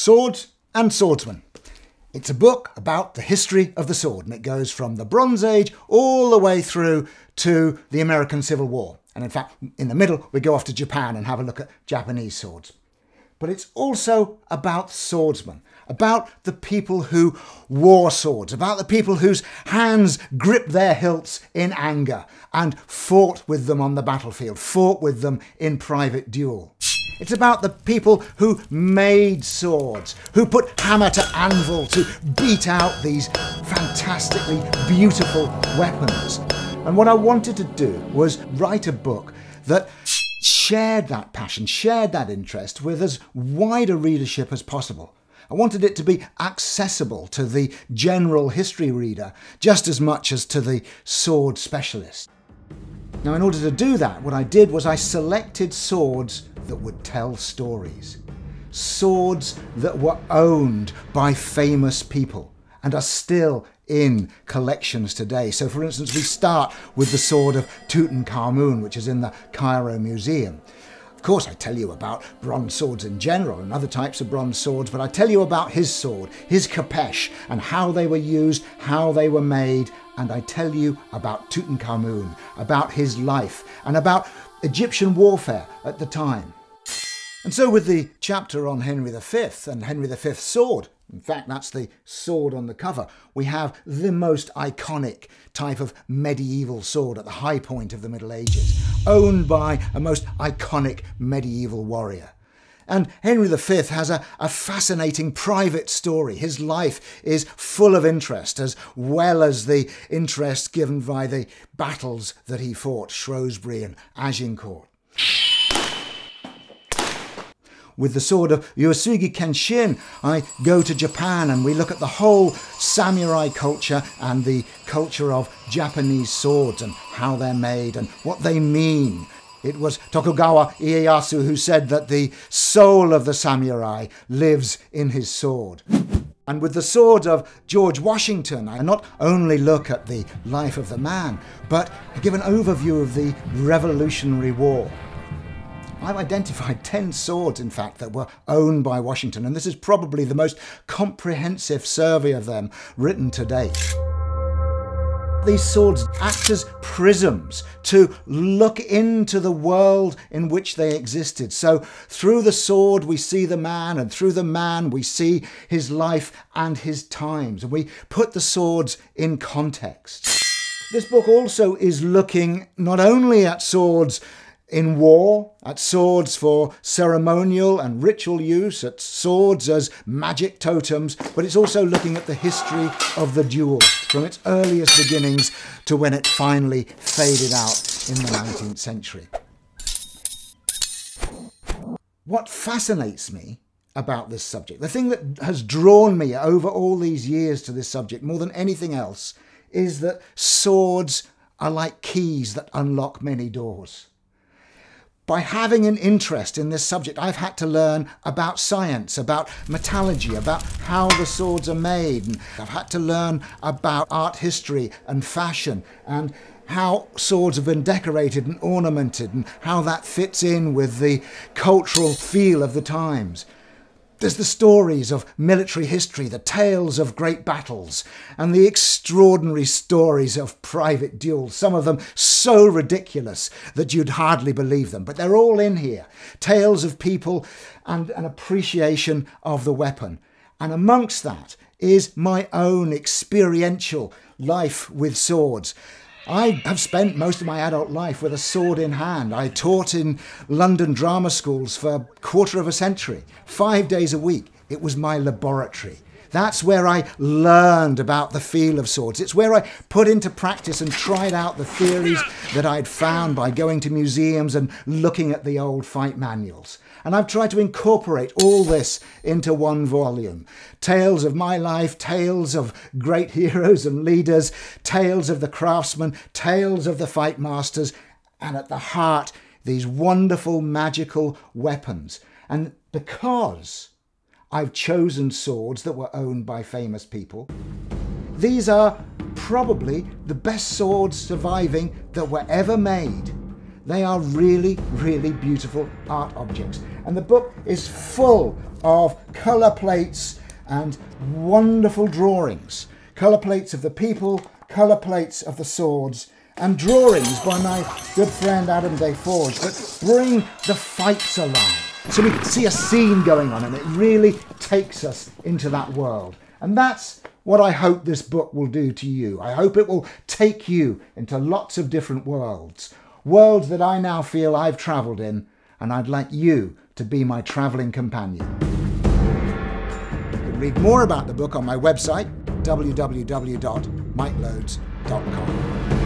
Swords and Swordsmen. It's a book about the history of the sword, and it goes from the Bronze Age all the way through to the American Civil War. And in fact, in the middle, we go off to Japan and have a look at Japanese swords. But it's also about swordsmen, about the people who wore swords, about the people whose hands gripped their hilts in anger and fought with them on the battlefield, fought with them in private duel. It's about the people who made swords, who put hammer to anvil to beat out these fantastically beautiful weapons. And what I wanted to do was write a book that shared that passion, shared that interest with as wide a readership as possible. I wanted it to be accessible to the general history reader just as much as to the sword specialist. Now, in order to do that, what I did was I selected swords that would tell stories. Swords that were owned by famous people and are still in collections today. So, for instance, we start with the sword of Tutankhamun, which is in the Cairo Museum. Of course, I tell you about bronze swords in general and other types of bronze swords, but I tell you about his sword, his khapesh, and how they were used, how they were made, and I tell you about Tutankhamun, about his life, and about Egyptian warfare at the time. And so with the chapter on Henry V and Henry V's sword, in fact, that's the sword on the cover, we have the most iconic type of medieval sword at the high point of the Middle Ages, owned by a most iconic medieval warrior. And Henry V has a fascinating private story. His life is full of interest, as well as the interest given by the battles that he fought, Shrewsbury and Agincourt. With the sword of Uesugi Kenshin, I go to Japan and we look at the whole samurai culture and the culture of Japanese swords and how they're made and what they mean. It was Tokugawa Ieyasu who said that the soul of the samurai lives in his sword. And with the sword of George Washington, I not only look at the life of the man, but I give an overview of the Revolutionary War. I've identified 10 swords, in fact, that were owned by Washington, and this is probably the most comprehensive survey of them written to date. These swords act as prisms to look into the world in which they existed. So through the sword we see the man, and through the man we see his life and his times, and we put the swords in context. This book also is looking not only at swords in war, at swords for ceremonial and ritual use, at swords as magic totems, but it's also looking at the history of the duel from its earliest beginnings to when it finally faded out in the 19th century. What fascinates me about this subject, the thing that has drawn me over all these years to this subject more than anything else, is that swords are like keys that unlock many doors. By having an interest in this subject, I've had to learn about science, about metallurgy, about how the swords are made. And I've had to learn about art history and fashion and how swords have been decorated and ornamented and how that fits in with the cultural feel of the times. There's the stories of military history, the tales of great battles, and the extraordinary stories of private duels, some of them so ridiculous that you'd hardly believe them. But they're all in here. Tales of people and an appreciation of the weapon. And amongst that is my own experiential life with swords. I have spent most of my adult life with a sword in hand. I taught in London drama schools for a quarter of a century, 5 days a week. It was my laboratory. That's where I learned about the feel of swords. It's where I put into practice and tried out the theories that I'd found by going to museums and looking at the old fight manuals. And I've tried to incorporate all this into one volume. Tales of my life, tales of great heroes and leaders, tales of the craftsmen, tales of the fight masters, and at the heart, these wonderful magical weapons. And because I've chosen swords that were owned by famous people, these are probably the best swords surviving that were ever made. They are really, really beautiful art objects. And the book is full of colour plates and wonderful drawings. Colour plates of the people, colour plates of the swords, and drawings by my good friend Adam Day Forge that bring the fights alive. So we can see a scene going on and it really takes us into that world. And that's what I hope this book will do to you. I hope it will take you into lots of different worlds. Worlds that I now feel I've travelled in, and I'd like you to be my travelling companion. You can read more about the book on my website, www.mikeloads.com.